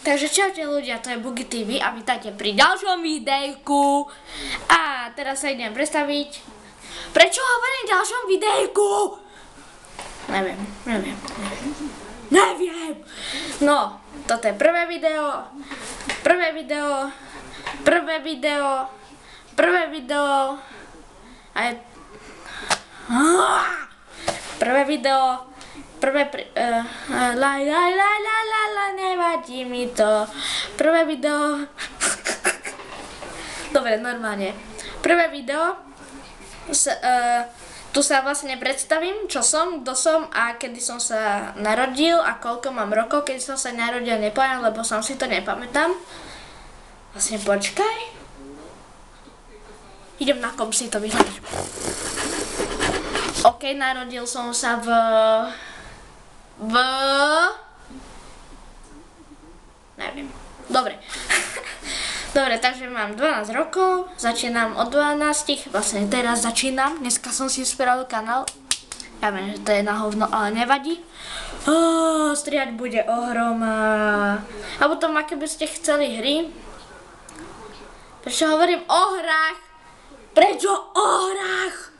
Takže čaute ľudia, to je Bugy TV a vítajte pri ďalšom videjku. A teraz sa idem predstaviť. Prečo hovorím v ďalšom videjku? Neviem. No, toto je prvé video. Prvé video. A je... Prvé video. Nevadí mi to. Prvé video. Dobre, normálne. Prvé video. Tu sa vlastne predstavím, čo som, kto som a kedy som sa narodil a koľko mám rokov. Kedy som sa narodil, nepoviem, lebo som si to nepamätám. Vlastne počkaj. Idem na kom si to vyhľadať. OK, narodil som sa neviem. Dobre. Dobre, takže mám 12 rokov, začínam od 12, vlastne teraz začínam, dneska som si spravil kanál. Ja viem, že to je na hovno, ale nevadí. Strihať bude ohroma. A potom, aké by ste chceli hry? Prečo hovorím o hrách? Prečo o hrách?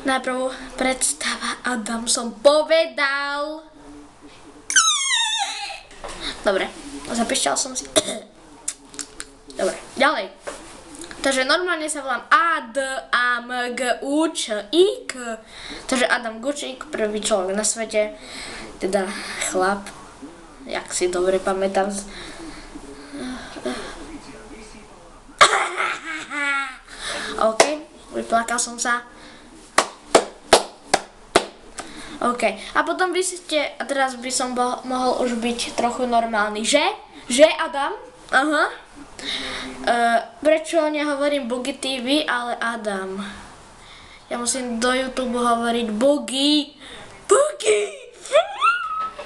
Najprv predstava Adam som povedal. Dobre, zapišťal som si. Dobre, ďalej. Takže normálne sa volám Adam Gučík. Takže Adam Gučík, prvý človek na svete. Teda chlap. Jak si dobre pamätám. OK, vyplakal som sa. OK, a potom by ste, a teraz by som mohol už byť trochu normálny, že? Že, Adam? Aha. Prečo nehovorím Bugy TV, ale Adam? Ja musím do YouTube hovoriť Bugy.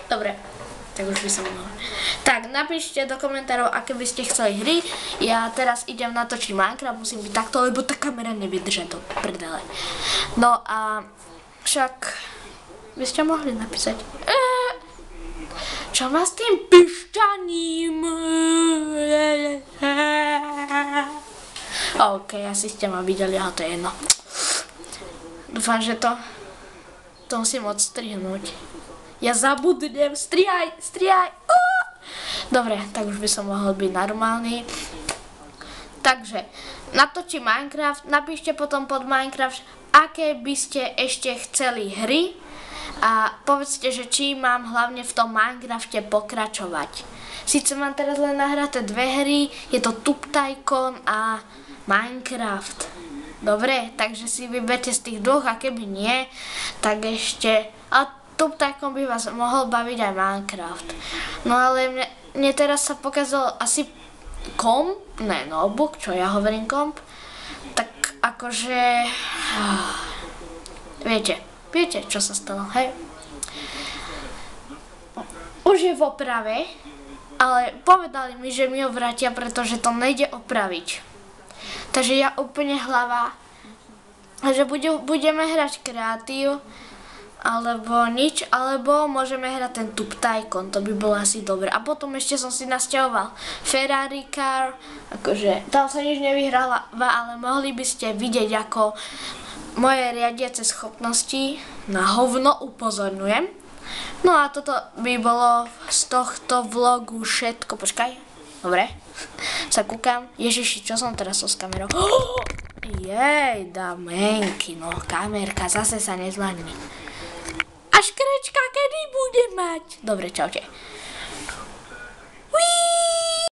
Dobre, tak už by som mohol. Tak, napíšte do komentárov, aké by ste chceli hry. Ja teraz idem natočiť Minecraft, musím byť takto, lebo tá kamera nevydrží do prdele. No a však by ste mohli napísať. Čo má s tým pišťaním? OK, asi ste ma videli, ale to je jedno. Dúfam, že to musím odstrihnúť. Ja zabudnem, strihaj. Dobre, tak už by som mohol byť normálny. Takže, natočím Minecraft, napíšte potom pod Minecraft, aké by ste ešte chceli hry. A povedzte, že či mám hlavne v tom Minecrafte pokračovať. Síce mám teraz len nahraté dve hry, je to Tube Tycoon a Minecraft. Dobre, takže si vyberte z tých dvoch a keby nie, tak ešte... A Tube Tycoon by vás mohol baviť aj Minecraft. No ale mne teraz sa pokazal asi komp, ne notebook, čo ja hovorím komp. Tak akože... Viete, čo sa stalo, hej? Už je v oprave, ale povedali mi, že mi ho vrátia, pretože to nejde opraviť. Takže ja úplne hlava, že budeme hrať kreatív, alebo nič, alebo môžeme hrať ten Tube Tycoon, to by bolo asi dobre. A potom ešte som si nasťahoval Ferrari Car, akože tam sa nič nevyhrala, ale mohli by ste vidieť, ako moje riadiace schopnosti na hovno, upozorňujem. No a toto by bolo z tohto vlogu všetko. Počkaj, dobre, sa kúkam. Ježiši, čo som teraz s kamerou? Jej, damenky, no kamerka zase sa nezvládne. A škrečka kedy bude mať? Dobre, čaute.